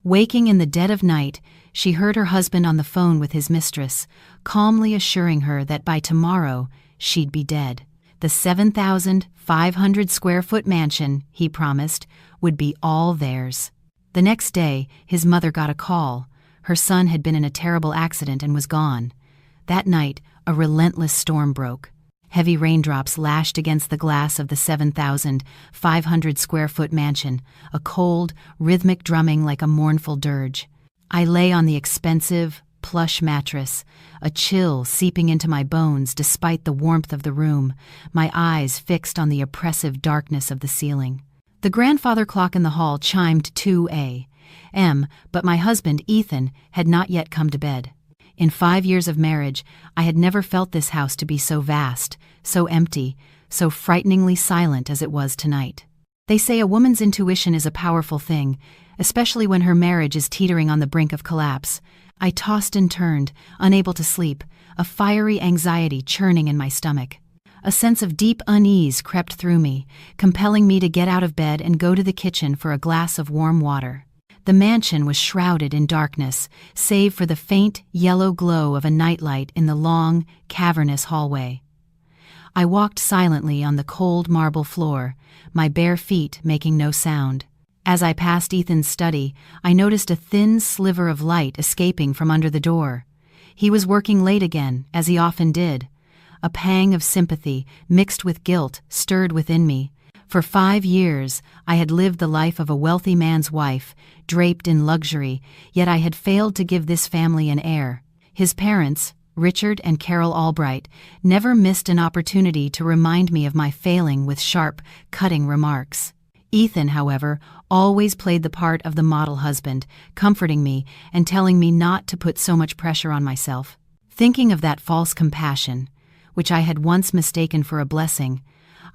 Waking in the dead of night, she heard her husband on the phone with his mistress, calmly assuring her that by tomorrow she'd be dead. The 7,500-square-foot mansion, he promised, would be all theirs. The next day, his mother got a call. Her son had been in a terrible accident and was gone. That night, a relentless storm broke. Heavy raindrops lashed against the glass of the 7,500-square-foot mansion, a cold, rhythmic drumming like a mournful dirge. I lay on the expensive, plush mattress, a chill seeping into my bones despite the warmth of the room, my eyes fixed on the oppressive darkness of the ceiling. The grandfather clock in the hall chimed 2 a.m., but my husband, Ethan, had not yet come to bed. In 5 years of marriage, I had never felt this house to be so vast, so empty, so frighteningly silent as it was tonight. They say a woman's intuition is a powerful thing, especially when her marriage is teetering on the brink of collapse. I tossed and turned, unable to sleep, a fiery anxiety churning in my stomach. A sense of deep unease crept through me, compelling me to get out of bed and go to the kitchen for a glass of warm water. The mansion was shrouded in darkness, save for the faint yellow glow of a nightlight in the long, cavernous hallway. I walked silently on the cold marble floor, my bare feet making no sound. As I passed Ethan's study, I noticed a thin sliver of light escaping from under the door. He was working late again, as he often did. A pang of sympathy, mixed with guilt, stirred within me. For 5 years, I had lived the life of a wealthy man's wife, draped in luxury, yet I had failed to give this family an heir. His parents, Richard and Carol Albright, never missed an opportunity to remind me of my failing with sharp, cutting remarks. Ethan, however, always played the part of the model husband, comforting me and telling me not to put so much pressure on myself. Thinking of that false compassion, which I had once mistaken for a blessing,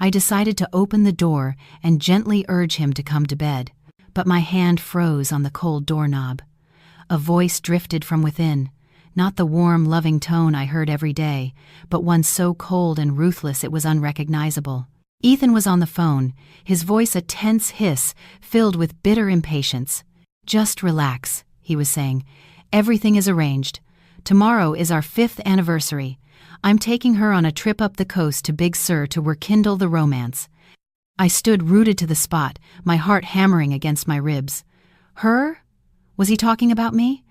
I decided to open the door and gently urge him to come to bed, but my hand froze on the cold doorknob. A voice drifted from within, not the warm, loving tone I heard every day, but one so cold and ruthless it was unrecognizable. Ethan was on the phone, his voice a tense hiss filled with bitter impatience. "Just relax," he was saying. "Everything is arranged. Tomorrow is our 5th anniversary. I'm taking her on a trip up the coast to Big Sur to rekindle the romance." I stood rooted to the spot, my heart hammering against my ribs. Her? Was he talking about me?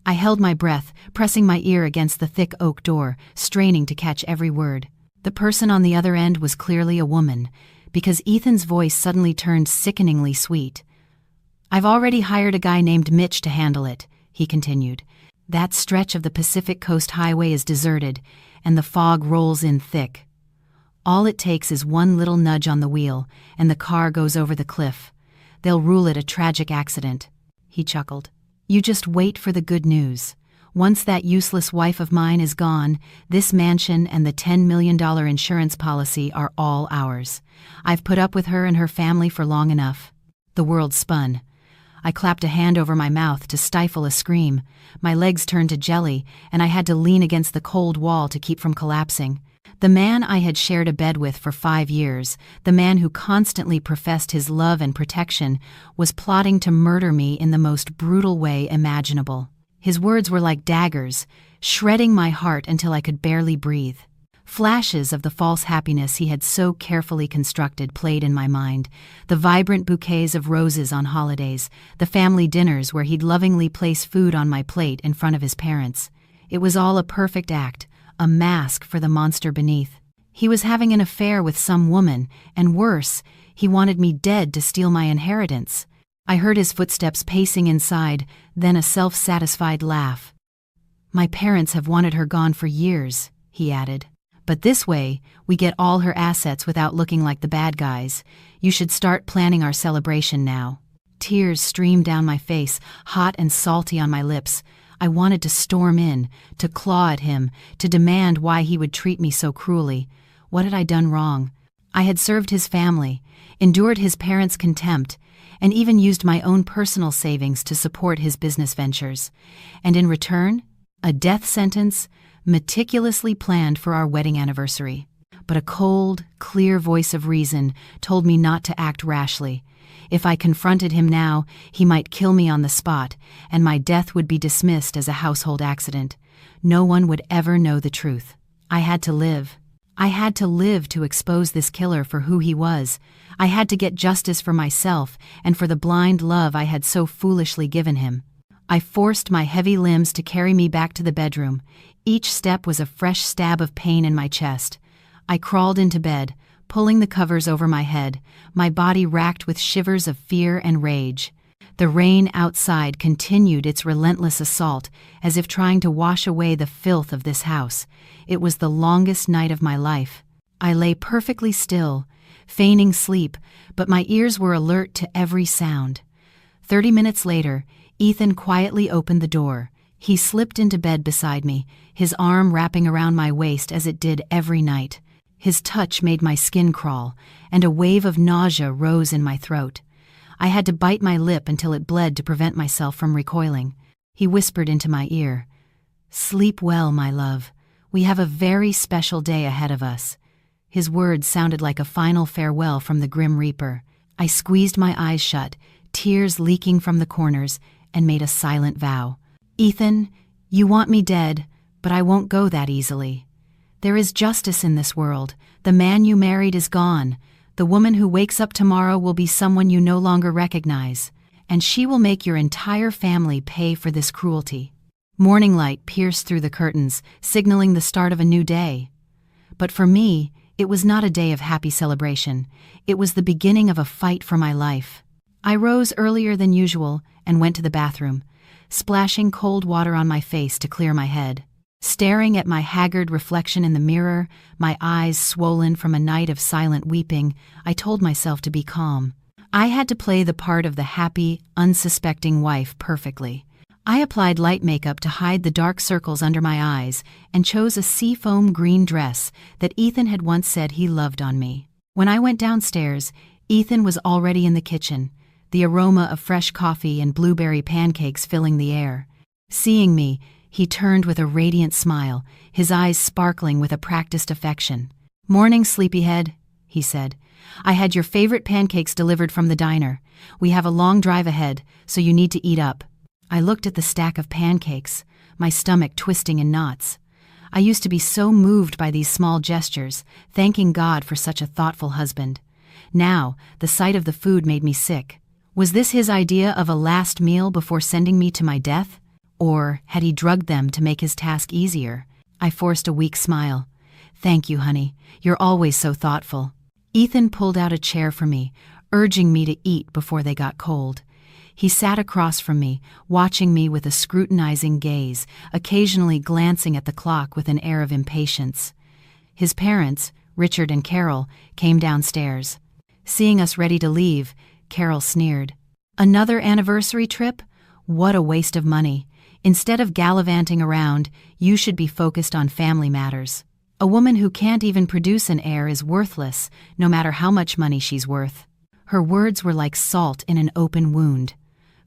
I held my breath, pressing my ear against the thick oak door, straining to catch every word. The person on the other end was clearly a woman, because Ethan's voice suddenly turned sickeningly sweet. "I've already hired a guy named Mitch to handle it," he continued. "That stretch of the Pacific Coast Highway is deserted, and the fog rolls in thick. All it takes is one little nudge on the wheel, and the car goes over the cliff. They'll rule it a tragic accident." He chuckled. "You just wait for the good news. Once that useless wife of mine is gone, this mansion and the $10 million insurance policy are all ours. I've put up with her and her family for long enough." The world spun. I clapped a hand over my mouth to stifle a scream. My legs turned to jelly, and I had to lean against the cold wall to keep from collapsing. The man I had shared a bed with for 5 years, the man who constantly professed his love and protection, was plotting to murder me in the most brutal way imaginable. His words were like daggers, shredding my heart until I could barely breathe. Flashes of the false happiness he had so carefully constructed played in my mind. The vibrant bouquets of roses on holidays, the family dinners where he'd lovingly place food on my plate in front of his parents. It was all a perfect act, a mask for the monster beneath. He was having an affair with some woman, and worse, he wanted me dead to steal my inheritance. I heard his footsteps pacing inside, then a self-satisfied laugh. "My parents have wanted her gone for years," he added. "But this way, we get all her assets without looking like the bad guys. You should start planning our celebration now." Tears streamed down my face, hot and salty on my lips. I wanted to storm in, to claw at him, to demand why he would treat me so cruelly. What had I done wrong? I had served his family, endured his parents' contempt, and even used my own personal savings to support his business ventures. And in return, a death sentence meticulously planned for our wedding anniversary. But a cold, clear voice of reason told me not to act rashly. If I confronted him now, he might kill me on the spot, and my death would be dismissed as a household accident. No one would ever know the truth. I had to live. I had to live to expose this killer for who he was. I had to get justice for myself and for the blind love I had so foolishly given him. I forced my heavy limbs to carry me back to the bedroom. Each step was a fresh stab of pain in my chest. I crawled into bed, pulling the covers over my head, my body racked with shivers of fear and rage. The rain outside continued its relentless assault, as if trying to wash away the filth of this house. It was the longest night of my life. I lay perfectly still, feigning sleep, but my ears were alert to every sound. 30 minutes later, Ethan quietly opened the door. He slipped into bed beside me, his arm wrapping around my waist as it did every night. His touch made my skin crawl, and a wave of nausea rose in my throat. I had to bite my lip until it bled to prevent myself from recoiling. He whispered into my ear, "Sleep well, my love. We have a very special day ahead of us." His words sounded like a final farewell from the Grim Reaper. I squeezed my eyes shut, tears leaking from the corners, and made a silent vow. "Ethan, you want me dead, but I won't go that easily. There is justice in this world. The man you married is gone. The woman who wakes up tomorrow will be someone you no longer recognize, and she will make your entire family pay for this cruelty." Morning light pierced through the curtains, signaling the start of a new day. But for me, it was not a day of happy celebration. It was the beginning of a fight for my life. I rose earlier than usual and went to the bathroom, splashing cold water on my face to clear my head. Staring at my haggard reflection in the mirror, my eyes swollen from a night of silent weeping, I told myself to be calm. I had to play the part of the happy, unsuspecting wife perfectly. I applied light makeup to hide the dark circles under my eyes and chose a seafoam green dress that Ethan had once said he loved on me. When I went downstairs, Ethan was already in the kitchen, the aroma of fresh coffee and blueberry pancakes filling the air. Seeing me, he turned with a radiant smile, his eyes sparkling with a practiced affection. "Morning, sleepyhead," he said. "I had your favorite pancakes delivered from the diner. We have a long drive ahead, so you need to eat up." I looked at the stack of pancakes, my stomach twisting in knots. I used to be so moved by these small gestures, thanking God for such a thoughtful husband. Now, the sight of the food made me sick. Was this his idea of a last meal before sending me to my death? Or had he drugged them to make his task easier? I forced a weak smile. "Thank you, honey. You're always so thoughtful." Ethan pulled out a chair for me, urging me to eat before they got cold. He sat across from me, watching me with a scrutinizing gaze, occasionally glancing at the clock with an air of impatience. His parents, Richard and Carol, came downstairs. Seeing us ready to leave, Carol sneered. "Another anniversary trip? What a waste of money. Instead of gallivanting around, you should be focused on family matters. A woman who can't even produce an heir is worthless, no matter how much money she's worth." Her words were like salt in an open wound.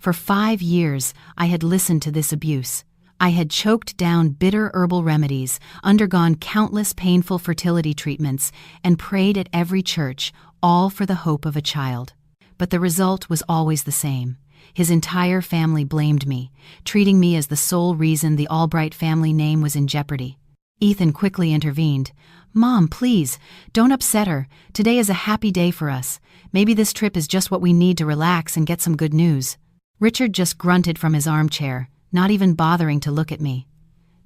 For 5 years, I had listened to this abuse. I had choked down bitter herbal remedies, undergone countless painful fertility treatments, and prayed at every church, all for the hope of a child. But the result was always the same. His entire family blamed me, treating me as the sole reason the Albright family name was in jeopardy. Ethan quickly intervened. "Mom, please, don't upset her. Today is a happy day for us. Maybe this trip is just what we need to relax and get some good news." Richard just grunted from his armchair, not even bothering to look at me.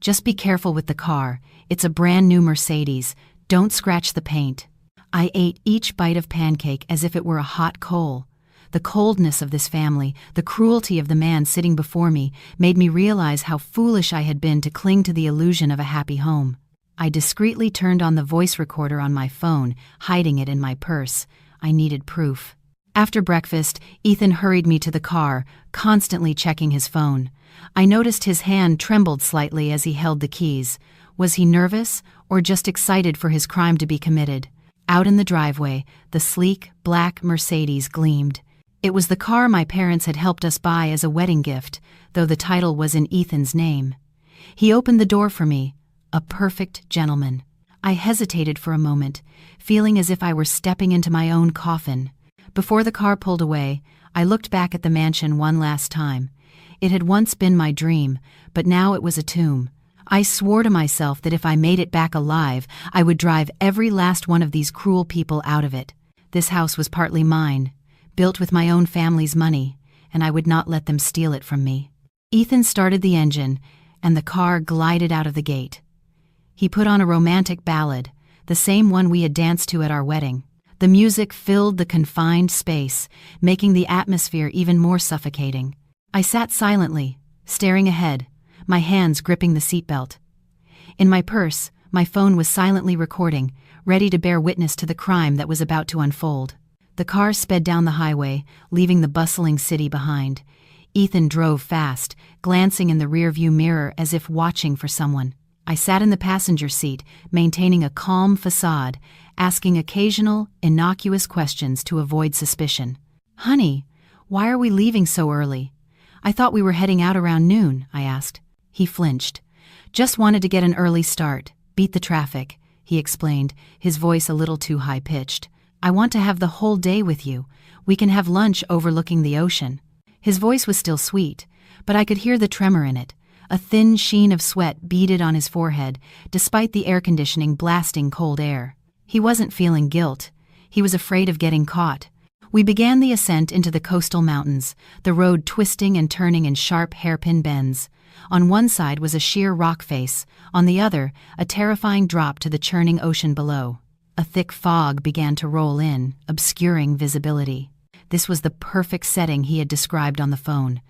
"Just be careful with the car. It's a brand new Mercedes. Don't scratch the paint." I ate each bite of pancake as if it were a hot coal. The coldness of this family, the cruelty of the man sitting before me, made me realize how foolish I had been to cling to the illusion of a happy home. I discreetly turned on the voice recorder on my phone, hiding it in my purse. I needed proof. After breakfast, Ethan hurried me to the car, constantly checking his phone. I noticed his hand trembled slightly as he held the keys. Was he nervous, or just excited for his crime to be committed? Out in the driveway, the sleek, black Mercedes gleamed. It was the car my parents had helped us buy as a wedding gift, though the title was in Ethan's name. He opened the door for me, a perfect gentleman. I hesitated for a moment, feeling as if I were stepping into my own coffin. Before the car pulled away, I looked back at the mansion one last time. It had once been my dream, but now it was a tomb. I swore to myself that if I made it back alive, I would drive every last one of these cruel people out of it. This house was partly mine, built with my own family's money, and I would not let them steal it from me. Ethan started the engine, and the car glided out of the gate. He put on a romantic ballad, the same one we had danced to at our wedding. The music filled the confined space, making the atmosphere even more suffocating. I sat silently, staring ahead, my hands gripping the seatbelt. In my purse, my phone was silently recording, ready to bear witness to the crime that was about to unfold. The car sped down the highway, leaving the bustling city behind. Ethan drove fast, glancing in the rearview mirror as if watching for someone. I sat in the passenger seat, maintaining a calm facade, asking occasional, innocuous questions to avoid suspicion. "Honey, why are we leaving so early? I thought we were heading out around noon," I asked. He flinched. "Just wanted to get an early start, beat the traffic," he explained, his voice a little too high-pitched. "I want to have the whole day with you. We can have lunch overlooking the ocean." His voice was still sweet, but I could hear the tremor in it. A thin sheen of sweat beaded on his forehead, despite the air conditioning blasting cold air. He wasn't feeling guilt. He was afraid of getting caught. We began the ascent into the coastal mountains, the road twisting and turning in sharp hairpin bends. On one side was a sheer rock face, on the other, a terrifying drop to the churning ocean below. A thick fog began to roll in, obscuring visibility. This was the perfect setting he had described on the phone.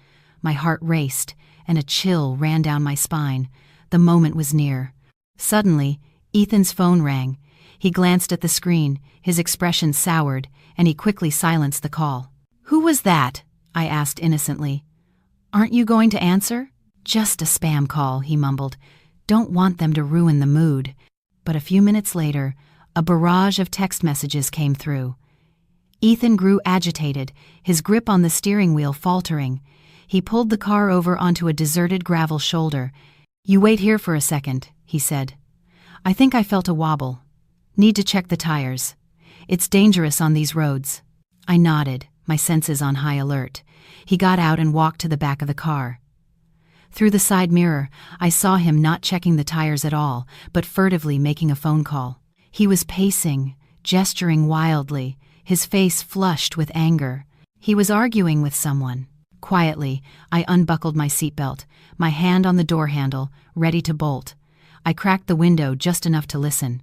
My heart raced, and a chill ran down my spine. The moment was near. Suddenly, Ethan's phone rang. He glanced at the screen, his expression soured, and he quickly silenced the call. "Who was that?" I asked innocently. "Aren't you going to answer?" "Just a spam call," he mumbled. "Don't want them to ruin the mood." But a few minutes later, a barrage of text messages came through. Ethan grew agitated, his grip on the steering wheel faltering. He pulled the car over onto a deserted gravel shoulder. "You wait here for a second," he said. I think I felt a wobble. "Need to check the tires. It's dangerous on these roads." I nodded, my senses on high alert. He got out and walked to the back of the car. Through the side mirror, I saw him not checking the tires at all, but furtively making a phone call. He was pacing, gesturing wildly, his face flushed with anger. He was arguing with someone. Quietly, I unbuckled my seatbelt, my hand on the door handle, ready to bolt. I cracked the window just enough to listen.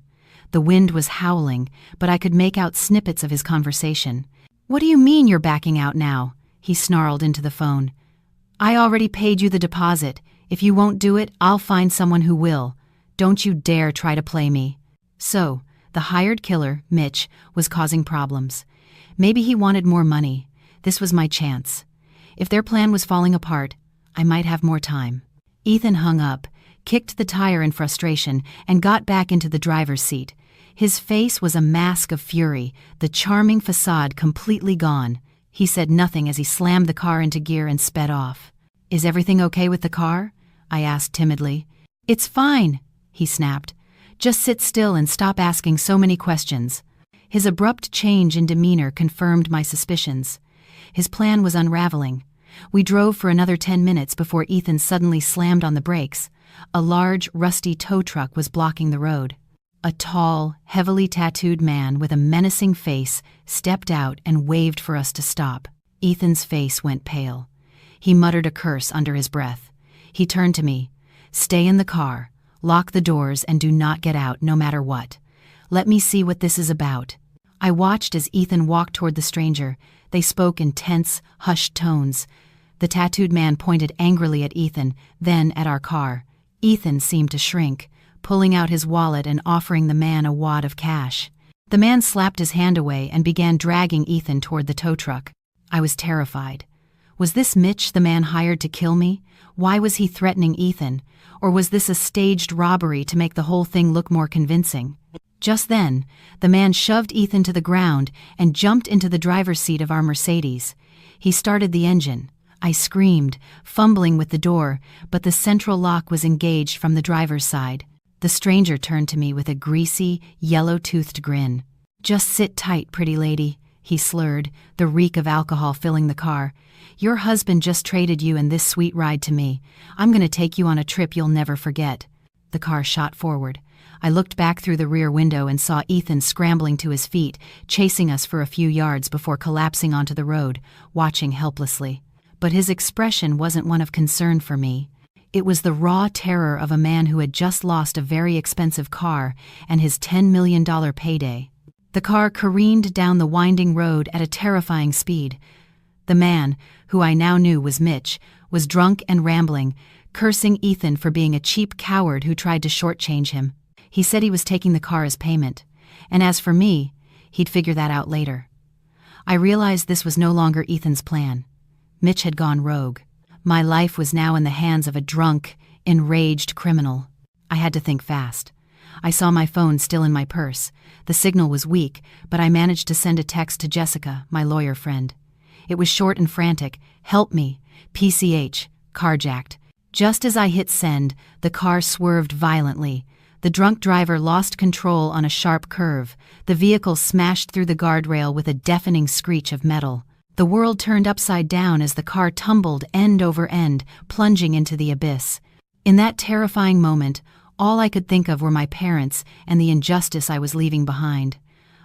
The wind was howling, but I could make out snippets of his conversation. "What do you mean you're backing out now?" he snarled into the phone. "I already paid you the deposit. If you won't do it, I'll find someone who will. Don't you dare try to play me." So, the hired killer, Mitch, was causing problems. Maybe he wanted more money. This was my chance. If their plan was falling apart, I might have more time. Ethan hung up, kicked the tire in frustration, and got back into the driver's seat. His face was a mask of fury, the charming facade completely gone. He said nothing as he slammed the car into gear and sped off. "Is everything okay with the car?" I asked timidly. "It's fine," he snapped. "Just sit still and stop asking so many questions." His abrupt change in demeanor confirmed my suspicions. His plan was unraveling. We drove for another 10 minutes before Ethan suddenly slammed on the brakes. A large, rusty tow truck was blocking the road. A tall, heavily tattooed man with a menacing face stepped out and waved for us to stop. Ethan's face went pale. He muttered a curse under his breath. He turned to me. "Stay in the car, lock the doors, and do not get out no matter what. Let me see what this is about." I watched as Ethan walked toward the stranger. They spoke in tense, hushed tones. The tattooed man pointed angrily at Ethan, then at our car. Ethan seemed to shrink, pulling out his wallet and offering the man a wad of cash. The man slapped his hand away and began dragging Ethan toward the tow truck. I was terrified. Was this Mitch, the man hired to kill me? Why was he threatening Ethan? Or was this a staged robbery to make the whole thing look more convincing? Just then, the man shoved Ethan to the ground and jumped into the driver's seat of our Mercedes. He started the engine. I screamed, fumbling with the door, but the central lock was engaged from the driver's side. The stranger turned to me with a greasy, yellow-toothed grin. "Just sit tight, pretty lady," he slurred, the reek of alcohol filling the car. "Your husband just traded you and this sweet ride to me. I'm gonna take you on a trip you'll never forget." The car shot forward. I looked back through the rear window and saw Ethan scrambling to his feet, chasing us for a few yards before collapsing onto the road, watching helplessly. But his expression wasn't one of concern for me. It was the raw terror of a man who had just lost a very expensive car and his $10 million payday. The car careened down the winding road at a terrifying speed. The man, who I now knew was Mitch, was drunk and rambling, cursing Ethan for being a cheap coward who tried to shortchange him. He said he was taking the car as payment, and as for me, he'd figure that out later. I realized this was no longer Ethan's plan. Mitch had gone rogue. My life was now in the hands of a drunk, enraged criminal. I had to think fast. I saw my phone still in my purse. The signal was weak, but I managed to send a text to Jessica, my lawyer friend. It was short and frantic. "Help me. PCH. Carjacked." Just as I hit send, the car swerved violently. The drunk driver lost control on a sharp curve. The vehicle smashed through the guardrail with a deafening screech of metal. The world turned upside down as the car tumbled end over end, plunging into the abyss. In that terrifying moment, all I could think of were my parents and the injustice I was leaving behind.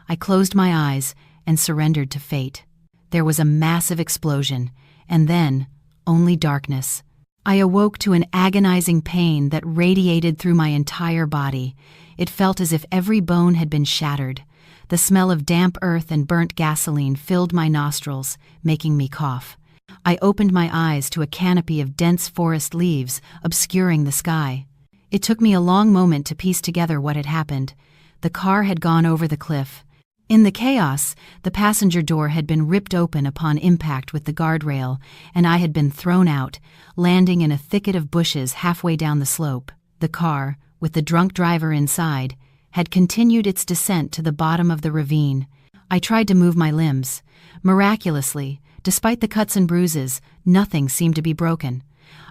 I closed my eyes and surrendered to fate. There was a massive explosion, and then only darkness. I awoke to an agonizing pain that radiated through my entire body. It felt as if every bone had been shattered. The smell of damp earth and burnt gasoline filled my nostrils, making me cough. I opened my eyes to a canopy of dense forest leaves obscuring the sky. It took me a long moment to piece together what had happened. The car had gone over the cliff. In the chaos, the passenger door had been ripped open upon impact with the guardrail, and I had been thrown out, landing in a thicket of bushes halfway down the slope. The car, with the drunk driver inside, had continued its descent to the bottom of the ravine. I tried to move my limbs. Miraculously, despite the cuts and bruises, nothing seemed to be broken.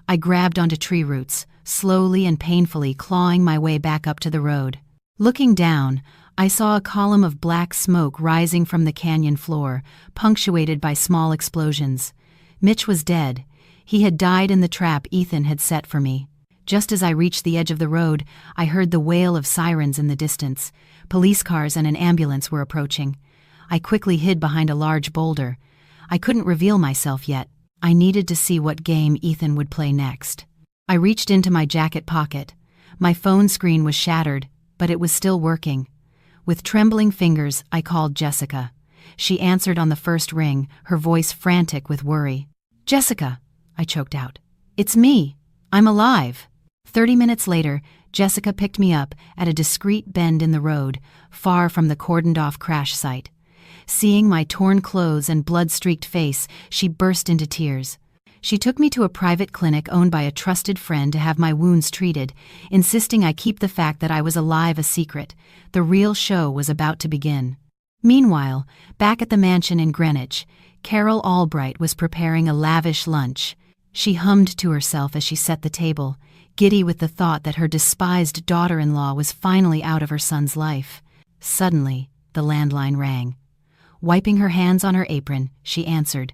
I grabbed onto tree roots, slowly and painfully clawing my way back up to the road. Looking down, I saw a column of black smoke rising from the canyon floor, punctuated by small explosions. Mitch was dead. He had died in the trap Ethan had set for me. Just as I reached the edge of the road, I heard the wail of sirens in the distance. Police cars and an ambulance were approaching. I quickly hid behind a large boulder. I couldn't reveal myself yet. I needed to see what game Ethan would play next. I reached into my jacket pocket. My phone screen was shattered, but it was still working. With trembling fingers, I called Jessica. She answered on the first ring, her voice frantic with worry. "Jessica," I choked out. "It's me. I'm alive." 30 minutes later, Jessica picked me up at a discreet bend in the road, far from the cordoned-off crash site. Seeing my torn clothes and blood-streaked face, she burst into tears. She took me to a private clinic owned by a trusted friend to have my wounds treated, insisting I keep the fact that I was alive a secret. The real show was about to begin. Meanwhile, back at the mansion in Greenwich, Carol Albright was preparing a lavish lunch. She hummed to herself as she set the table, giddy with the thought that her despised daughter-in-law was finally out of her son's life. Suddenly, the landline rang. Wiping her hands on her apron, she answered.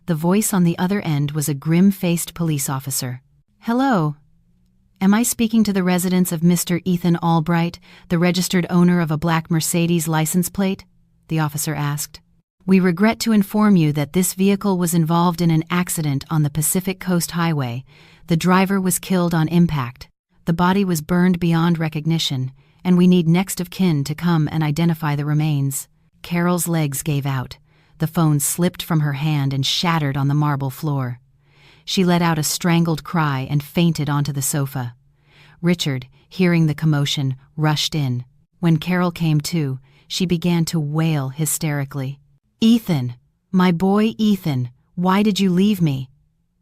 The voice on the other end was a grim-faced police officer. "Hello. Am I speaking to the residence of Mr. Ethan Albright, the registered owner of a black Mercedes license plate?" the officer asked. "We regret to inform you that this vehicle was involved in an accident on the Pacific Coast Highway. The driver was killed on impact. The body was burned beyond recognition, and we need next of kin to come and identify the remains." Carol's legs gave out. The phone slipped from her hand and shattered on the marble floor. She let out a strangled cry and fainted onto the sofa. Richard, hearing the commotion, rushed in. When Carol came to, she began to wail hysterically. "Ethan! My boy Ethan! Why did you leave me?"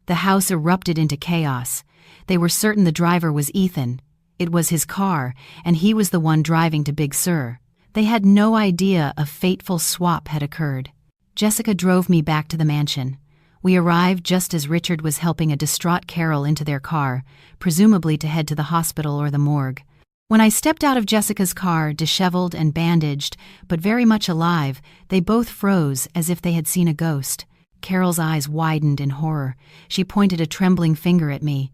The house erupted into chaos. They were certain the driver was Ethan. It was his car, and he was the one driving to Big Sur. They had no idea a fateful swap had occurred. Jessica drove me back to the mansion. We arrived just as Richard was helping a distraught Carol into their car, presumably to head to the hospital or the morgue. When I stepped out of Jessica's car, disheveled and bandaged, but very much alive, they both froze as if they had seen a ghost. Carol's eyes widened in horror. She pointed a trembling finger at me.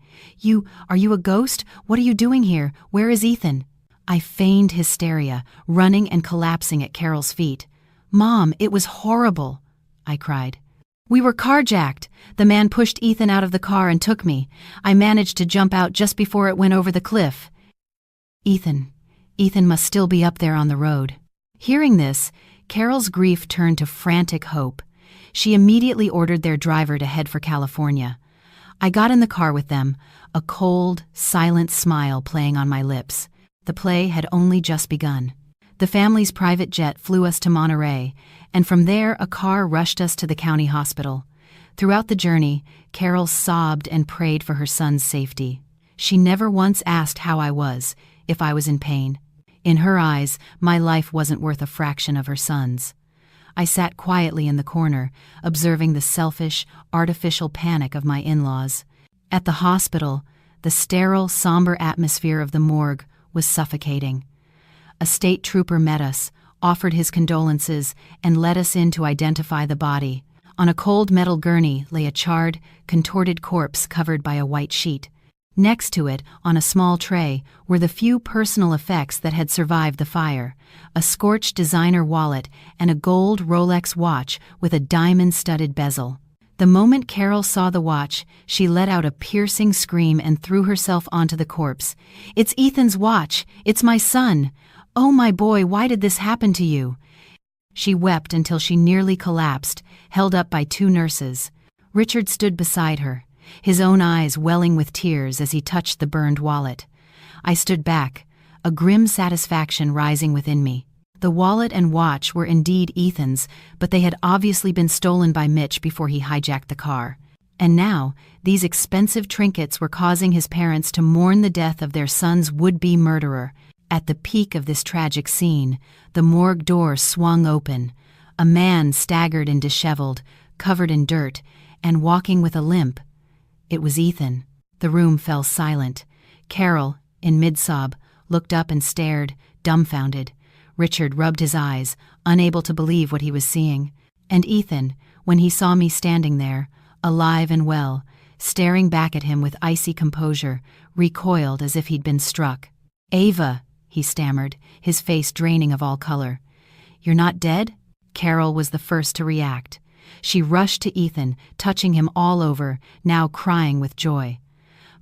Are you a ghost? What are you doing here? Where is Ethan?" I feigned hysteria, running and collapsing at Carol's feet. "Mom, it was horrible," I cried. "We were carjacked. The man pushed Ethan out of the car and took me. I managed to jump out just before it went over the cliff." Ethan must still be up there on the road." Hearing this, Carol's grief turned to frantic hope. She immediately ordered their driver to head for California. I got in the car with them, a cold, silent smile playing on my lips. The play had only just begun. The family's private jet flew us to Monterey, and from there a car rushed us to the county hospital. Throughout the journey, Carol sobbed and prayed for her son's safety. She never once asked how I was, if I was in pain. In her eyes, my life wasn't worth a fraction of her son's. I sat quietly in the corner, observing the selfish, artificial panic of my in-laws. At the hospital, the sterile, somber atmosphere of the morgue was suffocating. A state trooper met us, offered his condolences, and led us in to identify the body. On a cold metal gurney lay a charred, contorted corpse covered by a white sheet. Next to it, on a small tray, were the few personal effects that had survived the fire: a scorched designer wallet and a gold Rolex watch with a diamond-studded bezel. The moment Carol saw the watch, she let out a piercing scream and threw herself onto the corpse. "It's Ethan's watch! It's my son! Oh, my boy, why did this happen to you?" She wept until she nearly collapsed, held up by two nurses. Richard stood beside her, his own eyes welling with tears as he touched the burned wallet. I stood back, a grim satisfaction rising within me. The wallet and watch were indeed Ethan's, but they had obviously been stolen by Mitch before he hijacked the car. And now, these expensive trinkets were causing his parents to mourn the death of their son's would-be murderer. At the peak of this tragic scene, the morgue door swung open. A man staggered and disheveled, covered in dirt, and walking with a limp. It was Ethan. The room fell silent. Carol, in mid-sob, looked up and stared, dumbfounded. Richard rubbed his eyes, unable to believe what he was seeing. And Ethan, when he saw me standing there, alive and well, staring back at him with icy composure, recoiled as if he'd been struck. "Ava," he stammered, his face draining of all color. "You're not dead?" Carol was the first to react. She rushed to Ethan, touching him all over, now crying with joy.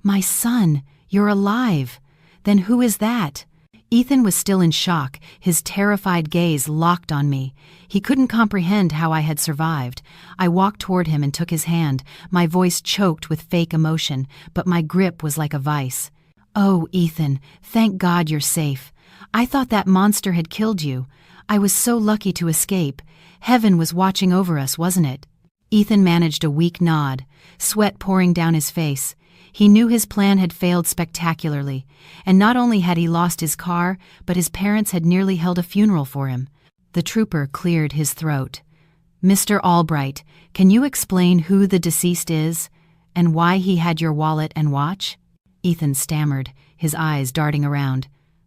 "My son, you're alive! Then who is that?" Ethan was still in shock, his terrified gaze locked on me. He couldn't comprehend how I had survived. I walked toward him and took his hand, my voice choked with fake emotion, but my grip was like a vice. "Oh, Ethan, thank God you're safe. I thought that monster had killed you. I was so lucky to escape. Heaven was watching over us, wasn't it?" Ethan managed a weak nod, sweat pouring down his face. He knew his plan had failed spectacularly, and not only had he lost his car, but his parents had nearly held a funeral for him. The trooper cleared his throat. "Mr. Albright, can you explain who the deceased is, and why he had your wallet and watch?" Ethan stammered, his eyes darting around.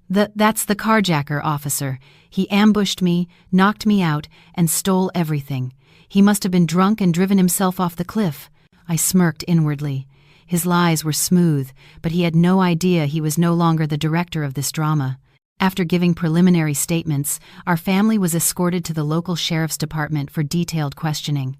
That's the carjacker, officer. He ambushed me, knocked me out, and stole everything. He must have been drunk and driven himself off the cliff." I smirked inwardly. His lies were smooth, but he had no idea he was no longer the director of this drama. After giving preliminary statements, our family was escorted to the local sheriff's department for detailed questioning.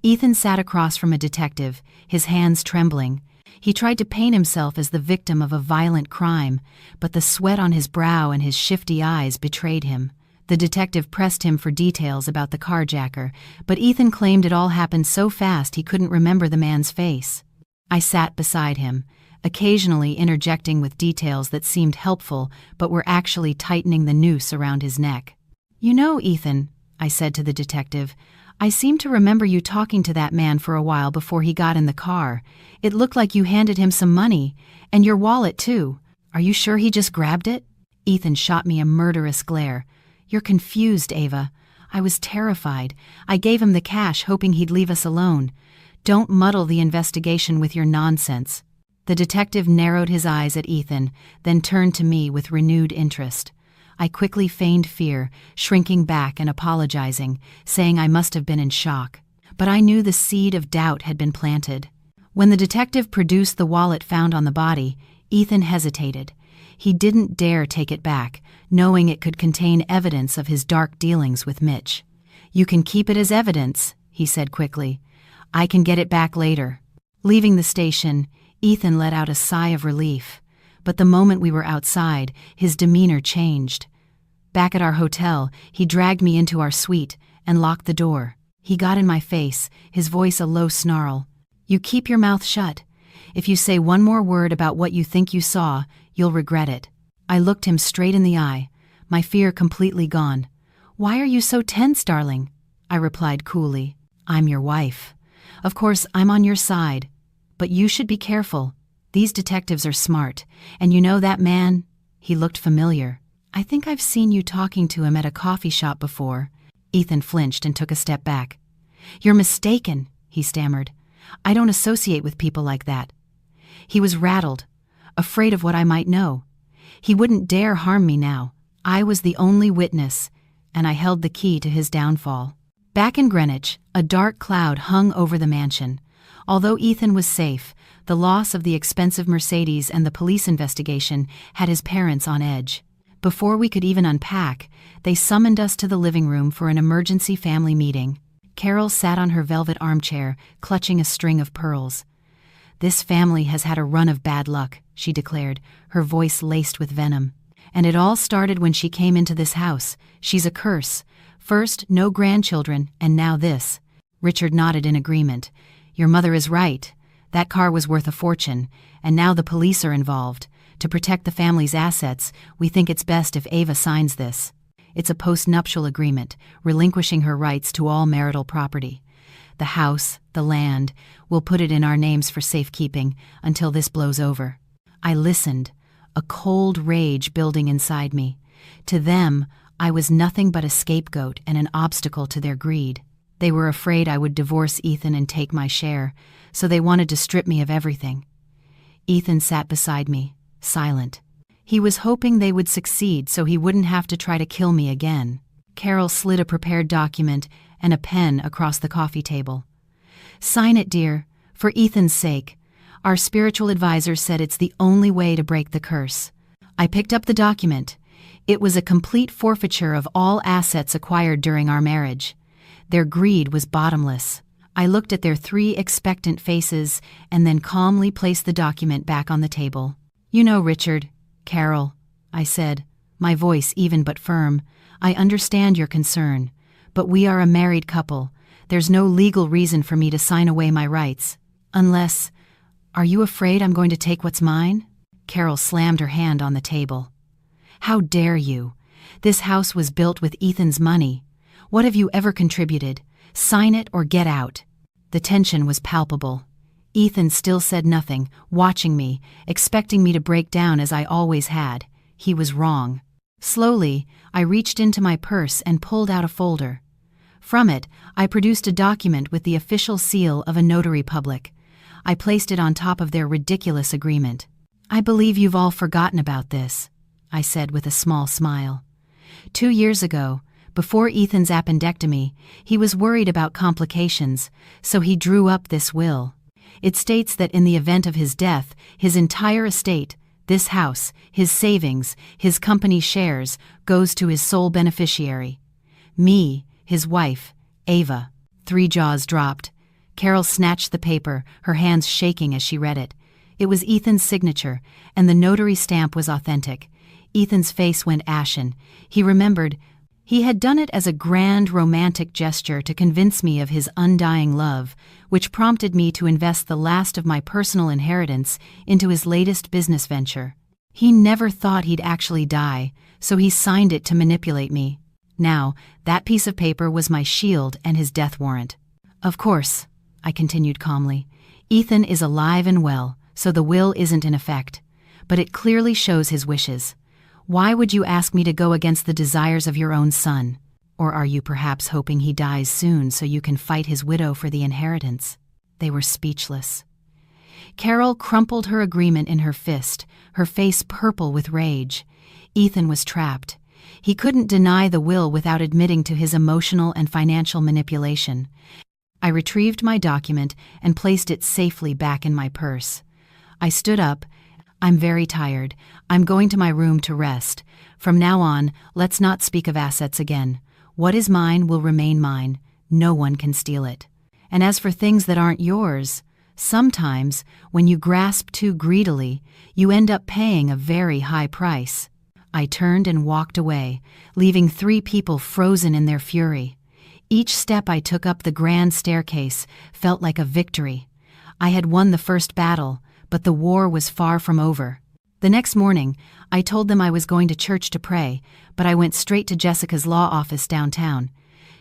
Ethan sat across from a detective, his hands trembling. He tried to paint himself as the victim of a violent crime, but the sweat on his brow and his shifty eyes betrayed him. The detective pressed him for details about the carjacker, but Ethan claimed it all happened so fast he couldn't remember the man's face. I sat beside him, occasionally interjecting with details that seemed helpful but were actually tightening the noose around his neck. "You know, Ethan," I said to the detective, "I seem to remember you talking to that man for a while before he got in the car. It looked like you handed him some money, and your wallet too. Are you sure he just grabbed it?" Ethan shot me a murderous glare. "You're confused, Ava. I was terrified. I gave him the cash hoping he'd leave us alone. Don't muddle the investigation with your nonsense." The detective narrowed his eyes at Ethan, then turned to me with renewed interest. I quickly feigned fear, shrinking back and apologizing, saying I must have been in shock. But I knew the seed of doubt had been planted. When the detective produced the wallet found on the body, Ethan hesitated. He didn't dare take it back, knowing it could contain evidence of his dark dealings with Mitch. "You can keep it as evidence," he said quickly. "I can get it back later." Leaving the station, Ethan let out a sigh of relief. But the moment we were outside, his demeanor changed. Back at our hotel, he dragged me into our suite and locked the door. He got in my face, his voice a low snarl. "You keep your mouth shut. If you say one more word about what you think you saw, you'll regret it." I looked him straight in the eye, my fear completely gone. "Why are you so tense, darling?" I replied coolly. "I'm your wife. Of course, I'm on your side. But you should be careful. These detectives are smart, and you know that man?" He looked familiar. "I think I've seen you talking to him at a coffee shop before." Ethan flinched and took a step back. "You're mistaken," he stammered. "I don't associate with people like that." He was rattled, afraid of what I might know. He wouldn't dare harm me now. I was the only witness, and I held the key to his downfall. Back in Greenwich, a dark cloud hung over the mansion. Although Ethan was safe, the loss of the expensive Mercedes and the police investigation had his parents on edge. Before we could even unpack, they summoned us to the living room for an emergency family meeting. Carol sat on her velvet armchair, clutching a string of pearls. "This family has had a run of bad luck," she declared, her voice laced with venom. "And it all started when she came into this house. She's a curse. First, no grandchildren, and now this." Richard nodded in agreement. "Your mother is right. That car was worth a fortune, and now the police are involved. To protect the family's assets, we think it's best if Ava signs this. It's a post-nuptial agreement, relinquishing her rights to all marital property. The house, the land, we'll put it in our names for safekeeping until this blows over." I listened, a cold rage building inside me. To them, I was nothing but a scapegoat and an obstacle to their greed. They were afraid I would divorce Ethan and take my share, so they wanted to strip me of everything. Ethan sat beside me, silent. He was hoping they would succeed so he wouldn't have to try to kill me again. Carol slid a prepared document and a pen across the coffee table. "Sign it, dear, for Ethan's sake. Our spiritual advisor said it's the only way to break the curse." I picked up the document. It was a complete forfeiture of all assets acquired during our marriage. Their greed was bottomless. I looked at their 3 expectant faces and then calmly placed the document back on the table. "You know, Richard, Carol," I said, my voice even but firm, "I understand your concern, but we are a married couple. There's no legal reason for me to sign away my rights. Unless, are you afraid I'm going to take what's mine?" Carol slammed her hand on the table. "How dare you? This house was built with Ethan's money. What have you ever contributed? Sign it or get out." The tension was palpable. Ethan still said nothing, watching me, expecting me to break down as I always had. He was wrong. Slowly, I reached into my purse and pulled out a folder. From it, I produced a document with the official seal of a notary public. I placed it on top of their ridiculous agreement. "I believe you've all forgotten about this," I said with a small smile. 2 years ago, before Ethan's appendectomy, he was worried about complications, so he drew up this will. It states that in the event of his death, his entire estate, this house, his savings, his company shares, goes to his sole beneficiary. Me, his wife, Ava. 3 jaws dropped. Carol snatched the paper, her hands shaking as she read it. It was Ethan's signature, and the notary stamp was authentic. Ethan's face went ashen. He remembered he had done it as a grand romantic gesture to convince me of his undying love, which prompted me to invest the last of my personal inheritance into his latest business venture. He never thought he'd actually die, so he signed it to manipulate me. Now, that piece of paper was my shield and his death warrant. "Of course," I continued calmly, "Ethan is alive and well, so the will isn't in effect. But it clearly shows his wishes. Why would you ask me to go against the desires of your own son? Or are you perhaps hoping he dies soon so you can fight his widow for the inheritance?" They were speechless. Carol crumpled her agreement in her fist, her face purple with rage. Ethan was trapped. He couldn't deny the will without admitting to his emotional and financial manipulation. I retrieved my document and placed it safely back in my purse. I stood up. I'm very tired. I'm going to my room to rest. From now on, let's not speak of assets again. What is mine will remain mine. No one can steal it. And as for things that aren't yours, sometimes, when you grasp too greedily, you end up paying a very high price. I turned and walked away, leaving 3 people frozen in their fury. Each step I took up the grand staircase felt like a victory. I had won the first battle, but the war was far from over. The next morning, I told them I was going to church to pray, but I went straight to Jessica's law office downtown.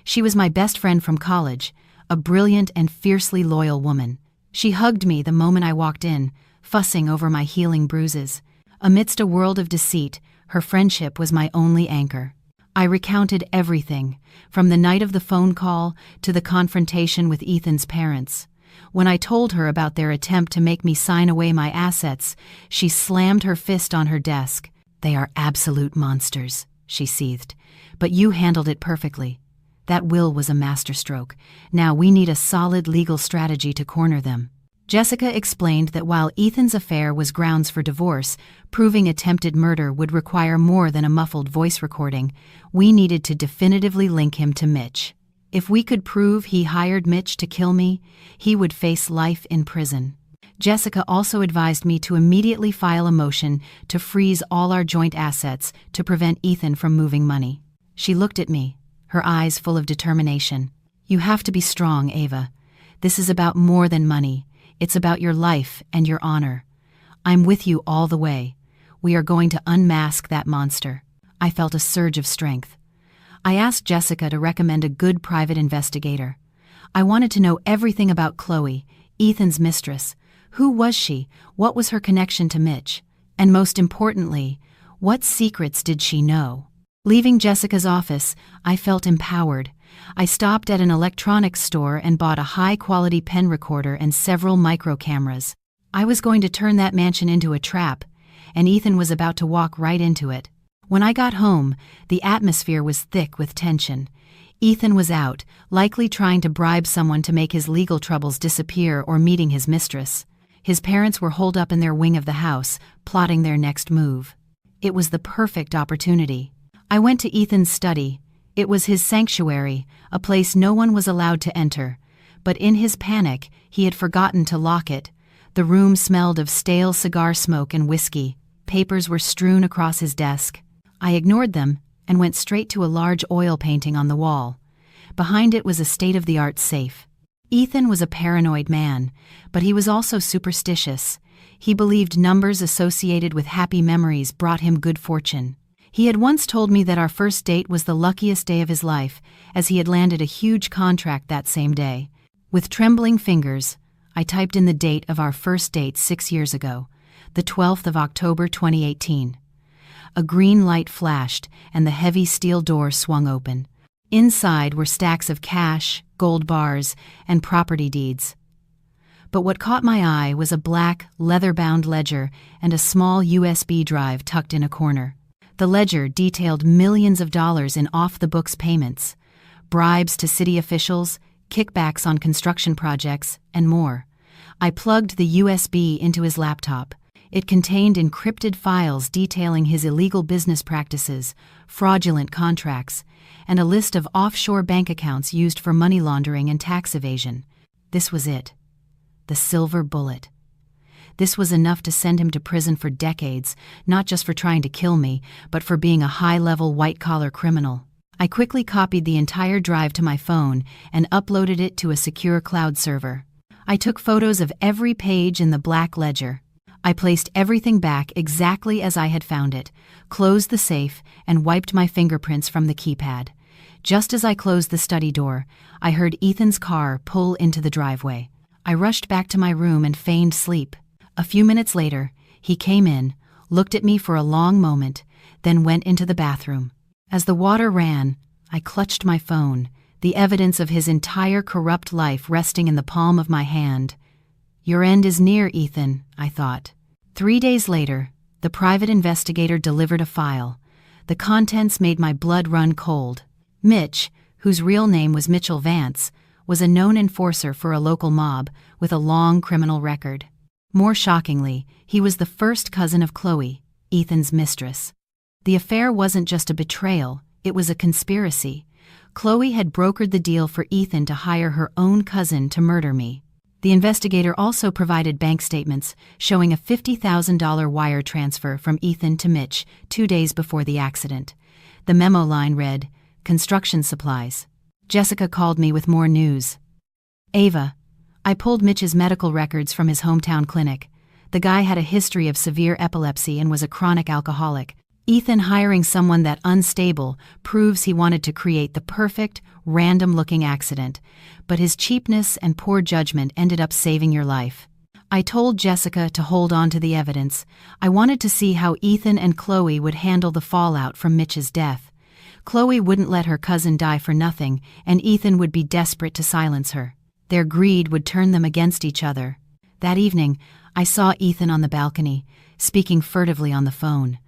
She was my best friend from college, a brilliant and fiercely loyal woman. She hugged me the moment I walked in, fussing over my healing bruises. Amidst a world of deceit, her friendship was my only anchor. I recounted everything, from the night of the phone call to the confrontation with Ethan's parents. When I told her about their attempt to make me sign away my assets, she slammed her fist on her desk. "They are absolute monsters," she seethed. "But you handled it perfectly. That will was a masterstroke. Now we need a solid legal strategy to corner them." Jessica explained that while Ethan's affair was grounds for divorce, proving attempted murder would require more than a muffled voice recording. We needed to definitively link him to Mitch. If we could prove he hired Mitch to kill me, he would face life in prison. Jessica also advised me to immediately file a motion to freeze all our joint assets to prevent Ethan from moving money. She looked at me, her eyes full of determination. "You have to be strong, Ava. This is about more than money. It's about your life and your honor. I'm with you all the way. We are going to unmask that monster." I felt a surge of strength. I asked Jessica to recommend a good private investigator. I wanted to know everything about Chloe, Ethan's mistress. Who was she? What was her connection to Mitch? And most importantly, what secrets did she know? Leaving Jessica's office, I felt empowered. I stopped at an electronics store and bought a high-quality pen recorder and several micro cameras. I was going to turn that mansion into a trap, and Ethan was about to walk right into it. When I got home, the atmosphere was thick with tension. Ethan was out, likely trying to bribe someone to make his legal troubles disappear or meeting his mistress. His parents were holed up in their wing of the house, plotting their next move. It was the perfect opportunity. I went to Ethan's study. It was his sanctuary, a place no one was allowed to enter. But in his panic, he had forgotten to lock it. The room smelled of stale cigar smoke and whiskey. Papers were strewn across his desk. I ignored them and went straight to a large oil painting on the wall. Behind it was a state-of-the-art safe. Ethan was a paranoid man, but he was also superstitious. He believed numbers associated with happy memories brought him good fortune. He had once told me that our first date was the luckiest day of his life, as he had landed a huge contract that same day. With trembling fingers, I typed in the date of our first date 6 years ago, the 12th of October 2018. A green light flashed, and the heavy steel door swung open. Inside were stacks of cash, gold bars, and property deeds. But what caught my eye was a black, leather-bound ledger and a small USB drive tucked in a corner. The ledger detailed millions of dollars in off-the-books payments, bribes to city officials, kickbacks on construction projects, and more. I plugged the USB into his laptop. It contained encrypted files detailing his illegal business practices, fraudulent contracts, and a list of offshore bank accounts used for money laundering and tax evasion. This was it. The silver bullet. This was enough to send him to prison for decades, not just for trying to kill me, but for being a high-level white-collar criminal. I quickly copied the entire drive to my phone and uploaded it to a secure cloud server. I took photos of every page in the black ledger. I placed everything back exactly as I had found it, closed the safe, and wiped my fingerprints from the keypad. Just as I closed the study door, I heard Ethan's car pull into the driveway. I rushed back to my room and feigned sleep. A few minutes later, he came in, looked at me for a long moment, then went into the bathroom. As the water ran, I clutched my phone, the evidence of his entire corrupt life resting in the palm of my hand. Your end is near, Ethan, I thought. 3 days later, the private investigator delivered a file. The contents made my blood run cold. Mitch, whose real name was Mitchell Vance, was a known enforcer for a local mob with a long criminal record. More shockingly, he was the first cousin of Chloe, Ethan's mistress. The affair wasn't just a betrayal, it was a conspiracy. Chloe had brokered the deal for Ethan to hire her own cousin to murder me. The investigator also provided bank statements showing a $50,000 wire transfer from Ethan to Mitch 2 days before the accident. The memo line read, "Construction supplies." Jessica called me with more news. "Ava, I pulled Mitch's medical records from his hometown clinic. The guy had a history of severe epilepsy and was a chronic alcoholic. Ethan hiring someone that unstable proves he wanted to create the perfect, random-looking accident, but his cheapness and poor judgment ended up saving your life." I told Jessica to hold on to the evidence. I wanted to see how Ethan and Chloe would handle the fallout from Mitch's death. Chloe wouldn't let her cousin die for nothing, and Ethan would be desperate to silence her. Their greed would turn them against each other. That evening, I saw Ethan on the balcony, speaking furtively on the phone.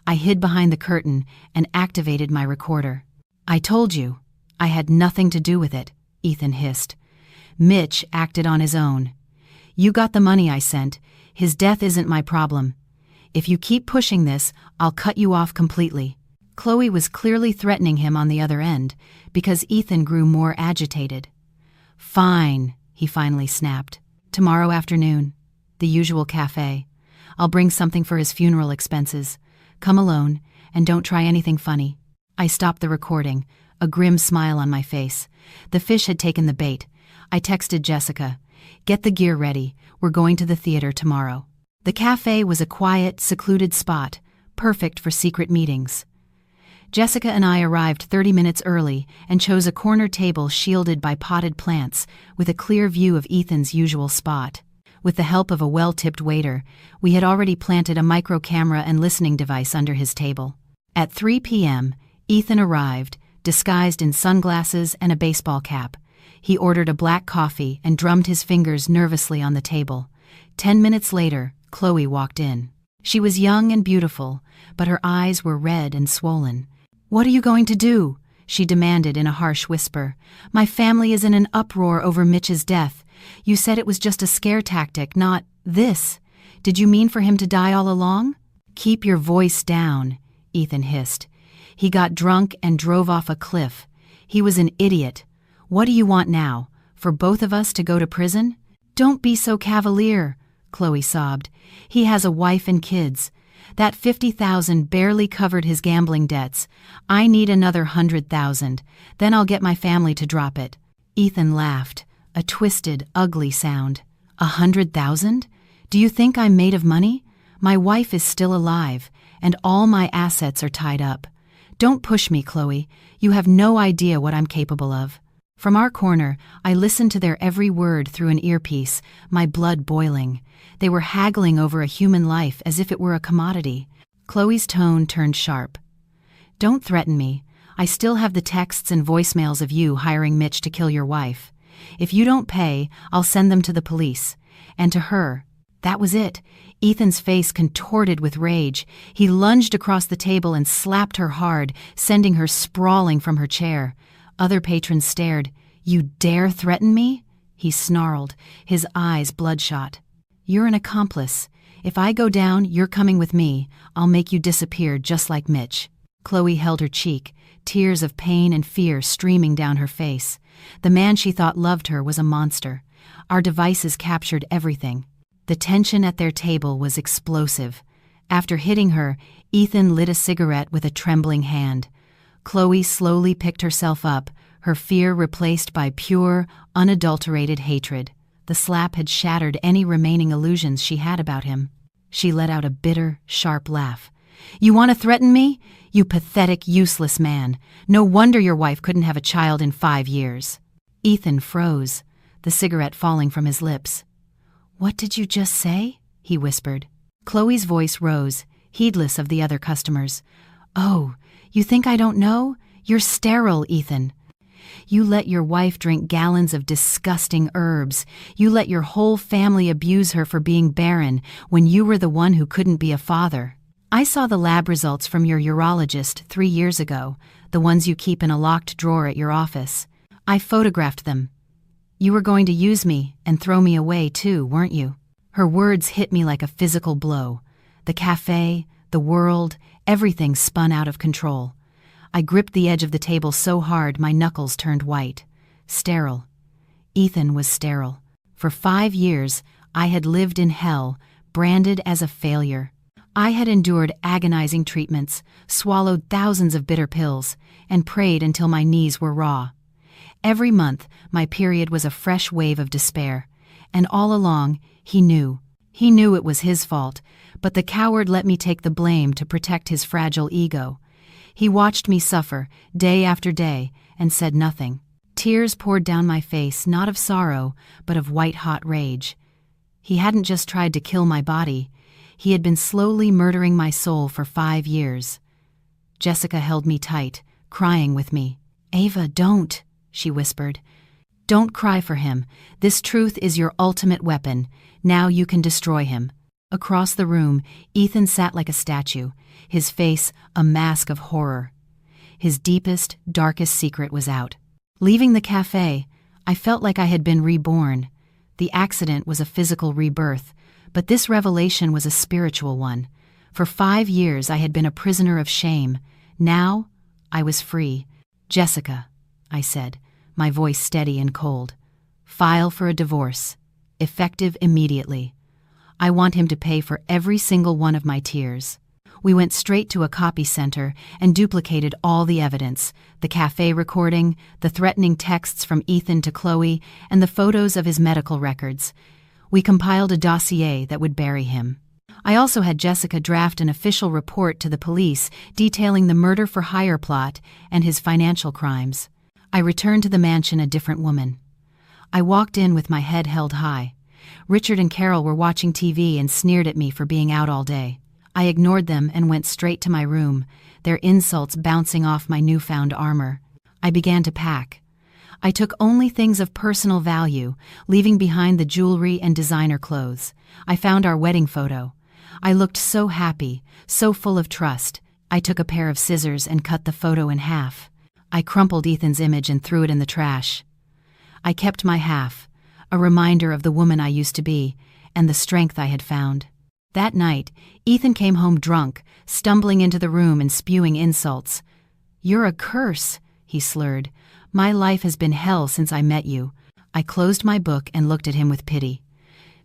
I hid behind the curtain and activated my recorder. "I told you, I had nothing to do with it," Ethan hissed. "Mitch acted on his own. You got the money I sent. His death isn't my problem. If you keep pushing this, I'll cut you off completely." Chloe was clearly threatening him on the other end, because Ethan grew more agitated. "Fine," he finally snapped. "Tomorrow afternoon. The usual cafe. I'll bring something for his funeral expenses. Come alone, and don't try anything funny." I stopped the recording, a grim smile on my face. The fish had taken the bait. I texted Jessica, "Get the gear ready, we're going to the theater tomorrow." The cafe was a quiet, secluded spot, perfect for secret meetings. Jessica and I arrived 30 minutes early and chose a corner table shielded by potted plants with a clear view of Ethan's usual spot. With the help of a well-tipped waiter, we had already planted a micro camera and listening device under his table. At 3 p.m., Ethan arrived, disguised in sunglasses and a baseball cap. He ordered a black coffee and drummed his fingers nervously on the table. 10 minutes later, Chloe walked in. She was young and beautiful, but her eyes were red and swollen. "What are you going to do?" she demanded in a harsh whisper. "My family is in an uproar over Mitch's death. You said it was just a scare tactic, not this. Did you mean for him to die all along?" "Keep your voice down," Ethan hissed. "He got drunk and drove off a cliff. He was an idiot. What do you want now? For both of us to go to prison?" "Don't be so cavalier," Chloe sobbed. "He has a wife and kids. That $50,000 barely covered his gambling debts. I need another $100,000. Then I'll get my family to drop it." Ethan laughed, a twisted, ugly sound. "100,000? Do you think I'm made of money? My wife is still alive, and all my assets are tied up. Don't push me, Chloe. You have no idea what I'm capable of." From our corner, I listened to their every word through an earpiece, my blood boiling. They were haggling over a human life as if it were a commodity. Chloe's tone turned sharp. "Don't threaten me. I still have the texts and voicemails of you hiring Mitch to kill your wife. If you don't pay, I'll send them to the police. And to her." That was it. Ethan's face contorted with rage. He lunged across the table and slapped her hard, sending her sprawling from her chair. Other patrons stared. "You dare threaten me?" he snarled, his eyes bloodshot. "You're an accomplice. If I go down, you're coming with me. I'll make you disappear just like Mitch." Chloe held her cheek, tears of pain and fear streaming down her face. The man she thought loved her was a monster. Our devices captured everything. The tension at their table was explosive. After hitting her, Ethan lit a cigarette with a trembling hand. Chloe slowly picked herself up, her fear replaced by pure, unadulterated hatred. The slap had shattered any remaining illusions she had about him. She let out a bitter, sharp laugh. "You want to threaten me? You pathetic, useless man. No wonder your wife couldn't have a child in 5 years." Ethan froze, the cigarette falling from his lips. "What did you just say?" he whispered. Chloe's voice rose, heedless of the other customers. "Oh, you think I don't know? You're sterile, Ethan. You let your wife drink gallons of disgusting herbs. You let your whole family abuse her for being barren when you were the one who couldn't be a father. I saw the lab results from your urologist 3 years ago, the ones you keep in a locked drawer at your office. I photographed them. You were going to use me and throw me away too, weren't you?" Her words hit me like a physical blow. The cafe, the world, everything spun out of control. I gripped the edge of the table so hard my knuckles turned white. Sterile. Ethan was sterile. For 5 years, I had lived in hell, branded as a failure. I had endured agonizing treatments, swallowed thousands of bitter pills, and prayed until my knees were raw. Every month, my period was a fresh wave of despair, and all along, he knew. He knew it was his fault, but the coward let me take the blame to protect his fragile ego. He watched me suffer, day after day, and said nothing. Tears poured down my face, not of sorrow, but of white-hot rage. He hadn't just tried to kill my body. He had been slowly murdering my soul for 5 years. Jessica held me tight, crying with me. "Ava, don't," she whispered. "Don't cry for him. This truth is your ultimate weapon. Now you can destroy him." Across the room, Ethan sat like a statue, his face a mask of horror. His deepest, darkest secret was out. Leaving the cafe, I felt like I had been reborn. The accident was a physical rebirth, but this revelation was a spiritual one. For 5 years I had been a prisoner of shame. Now I was free. "Jessica," I said, my voice steady and cold. "File for a divorce. Effective immediately. I want him to pay for every single one of my tears." We went straight to a copy center and duplicated all the evidence, the cafe recording, the threatening texts from Ethan to Chloe, and the photos of his medical records. We compiled a dossier that would bury him. I also had Jessica draft an official report to the police detailing the murder-for-hire plot and his financial crimes. I returned to the mansion a different woman. I walked in with my head held high. Richard and Carol were watching TV and sneered at me for being out all day. I ignored them and went straight to my room, their insults bouncing off my newfound armor. I began to pack. I took only things of personal value, leaving behind the jewelry and designer clothes. I found our wedding photo. I looked so happy, so full of trust. I took a pair of scissors and cut the photo in half. I crumpled Ethan's image and threw it in the trash. I kept my half, a reminder of the woman I used to be, and the strength I had found. That night, Ethan came home drunk, stumbling into the room and spewing insults. "You're a curse," he slurred. "My life has been hell since I met you." I closed my book and looked at him with pity.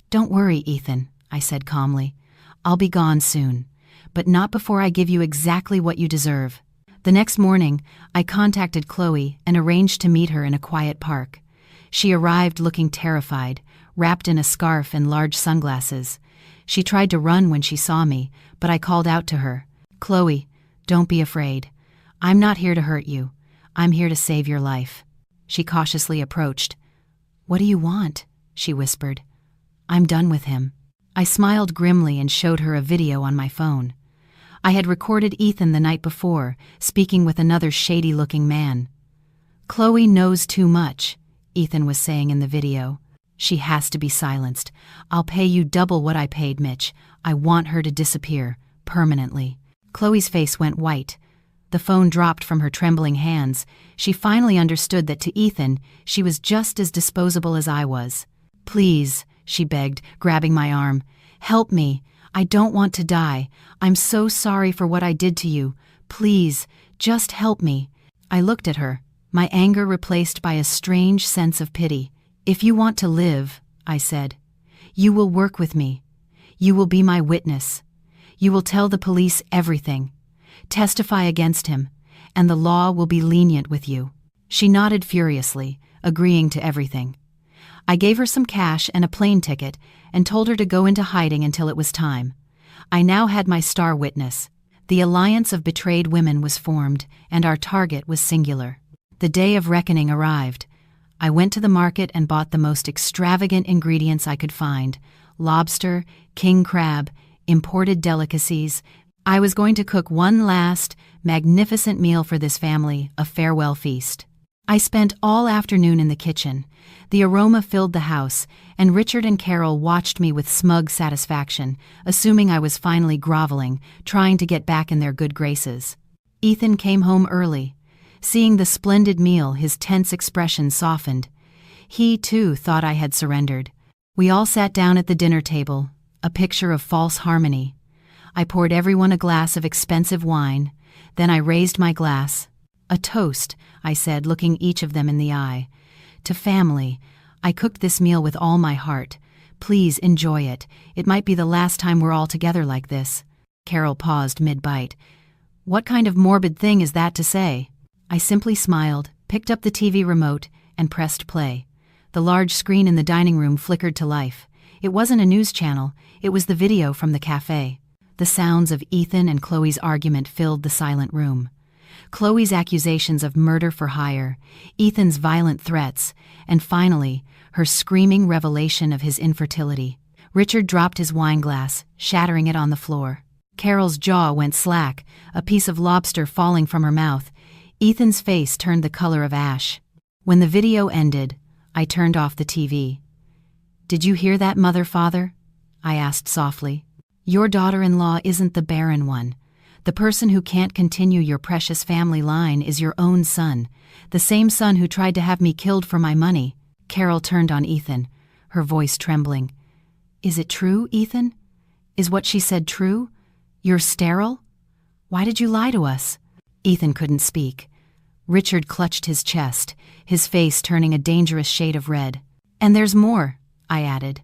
"Don't worry, Ethan," I said calmly. "I'll be gone soon, but not before I give you exactly what you deserve." The next morning, I contacted Chloe and arranged to meet her in a quiet park. She arrived looking terrified, wrapped in a scarf and large sunglasses. She tried to run when she saw me, but I called out to her. "Chloe, don't be afraid. I'm not here to hurt you. I'm here to save your life." She cautiously approached. "What do you want?" she whispered. "I'm done with him." I smiled grimly and showed her a video on my phone. I had recorded Ethan the night before, speaking with another shady-looking man. "Chloe knows too much," Ethan was saying in the video. "She has to be silenced. I'll pay you double what I paid Mitch. I want her to disappear, permanently." Chloe's face went white. The phone dropped from her trembling hands. She finally understood that to Ethan, she was just as disposable as I was. "Please," she begged, grabbing my arm. "Help me. I don't want to die. I'm so sorry for what I did to you. Please, just help me." I looked at her, my anger replaced by a strange sense of pity. "If you want to live," I said, "you will work with me. You will be my witness. You will tell the police everything. Testify against him, and the law will be lenient with you." She nodded furiously, agreeing to everything. I gave her some cash and a plane ticket and told her to go into hiding until it was time. I now had my star witness. The alliance of betrayed women was formed, and our target was singular. The day of reckoning arrived. I went to the market and bought the most extravagant ingredients I could find: lobster, king crab, imported delicacies. I was going to cook one last, magnificent meal for this family, a farewell feast. I spent all afternoon in the kitchen. The aroma filled the house, and Richard and Carol watched me with smug satisfaction, assuming I was finally groveling, trying to get back in their good graces. Ethan came home early. Seeing the splendid meal, his tense expression softened. He, too, thought I had surrendered. We all sat down at the dinner table, a picture of false harmony. I poured everyone a glass of expensive wine. Then I raised my glass. "A toast," I said, looking each of them in the eye. "To family. I cooked this meal with all my heart. Please enjoy it. It might be the last time we're all together like this." Carol paused mid-bite. "What kind of morbid thing is that to say?" I simply smiled, picked up the TV remote, and pressed play. The large screen in the dining room flickered to life. It wasn't a news channel, it was the video from the cafe. The sounds of Ethan and Chloe's argument filled the silent room. Chloe's accusations of murder for hire, Ethan's violent threats, and finally, her screaming revelation of his infertility. Richard dropped his wine glass, shattering it on the floor. Carol's jaw went slack, a piece of lobster falling from her mouth. Ethan's face turned the color of ash. When the video ended, I turned off the TV. "Did you hear that, Mother, Father?" I asked softly. "Your daughter-in-law isn't the barren one. The person who can't continue your precious family line is your own son, the same son who tried to have me killed for my money." Carol turned on Ethan, her voice trembling. "Is it true, Ethan? Is what she said true? You're sterile? Why did you lie to us?" Ethan couldn't speak. Richard clutched his chest, his face turning a dangerous shade of red. "And there's more," I added.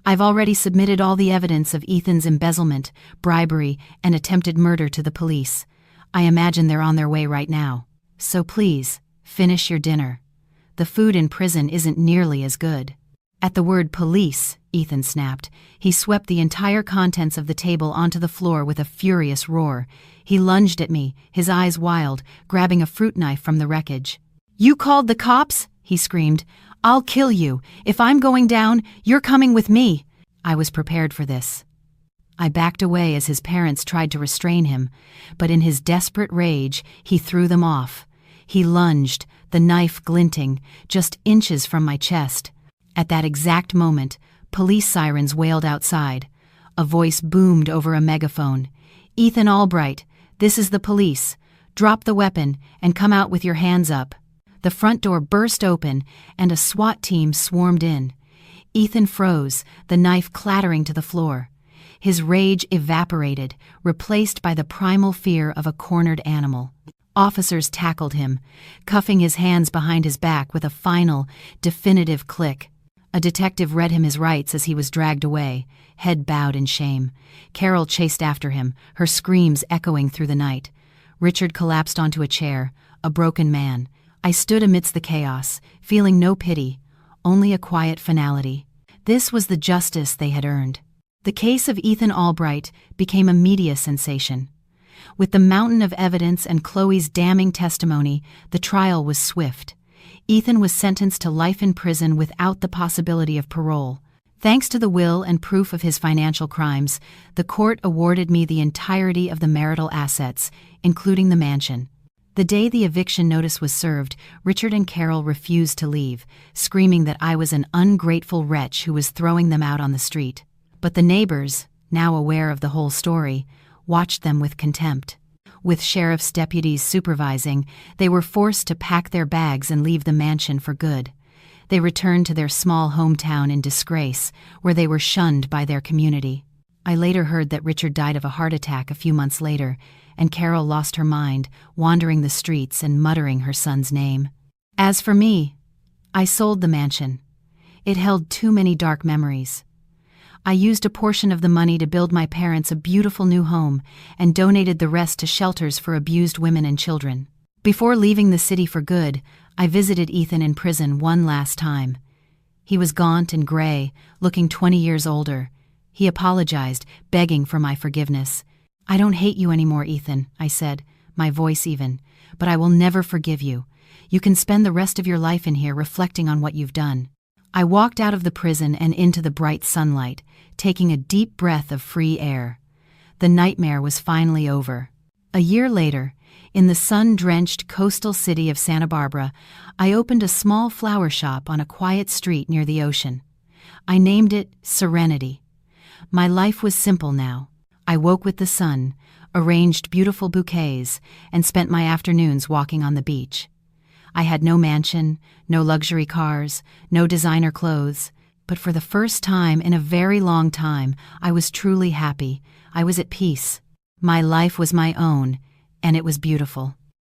"I've already submitted all the evidence of Ethan's embezzlement, bribery, and attempted murder to the police. I imagine they're on their way right now. So please, finish your dinner. The food in prison isn't nearly as good." At the word police, Ethan snapped. He swept the entire contents of the table onto the floor with a furious roar. He lunged at me, his eyes wild, grabbing a fruit knife from the wreckage. "You called the cops?" he screamed. "I'll kill you. If I'm going down, you're coming with me." I was prepared for this. I backed away as his parents tried to restrain him, but in his desperate rage, he threw them off. He lunged, the knife glinting, just inches from my chest. At that exact moment, police sirens wailed outside. A voice boomed over a megaphone. "Ethan Albright, this is the police. Drop the weapon and come out with your hands up." The front door burst open and a SWAT team swarmed in. Ethan froze, the knife clattering to the floor. His rage evaporated, replaced by the primal fear of a cornered animal. Officers tackled him, cuffing his hands behind his back with a final, definitive click. A detective read him his rights as he was dragged away, head bowed in shame. Carol chased after him, her screams echoing through the night. Richard collapsed onto a chair, a broken man. I stood amidst the chaos, feeling no pity, only a quiet finality. This was the justice they had earned. The case of Ethan Albright became a media sensation. With the mountain of evidence and Chloe's damning testimony, the trial was swift. Ethan was sentenced to life in prison without the possibility of parole. Thanks to the will and proof of his financial crimes, the court awarded me the entirety of the marital assets, including the mansion. The day the eviction notice was served, Richard and Carol refused to leave, screaming that I was an ungrateful wretch who was throwing them out on the street. But the neighbors, now aware of the whole story, watched them with contempt. With sheriff's deputies supervising, they were forced to pack their bags and leave the mansion for good. They returned to their small hometown in disgrace, where they were shunned by their community. I later heard that Richard died of a heart attack a few months later, and Carol lost her mind, wandering the streets and muttering her son's name. As for me, I sold the mansion. It held too many dark memories. I used a portion of the money to build my parents a beautiful new home and donated the rest to shelters for abused women and children. Before leaving the city for good, I visited Ethan in prison one last time. He was gaunt and gray, looking 20 years older. He apologized, begging for my forgiveness. "I don't hate you anymore, Ethan," I said, my voice even, "but I will never forgive you. You can spend the rest of your life in here reflecting on what you've done." I walked out of the prison and into the bright sunlight, taking a deep breath of free air. The nightmare was finally over. A year later, in the sun-drenched coastal city of Santa Barbara, I opened a small flower shop on a quiet street near the ocean. I named it Serenity. My life was simple now. I woke with the sun, arranged beautiful bouquets, and spent my afternoons walking on the beach. I had no mansion, no luxury cars, no designer clothes, but for the first time in a very long time, I was truly happy. I was at peace. My life was my own, and it was beautiful.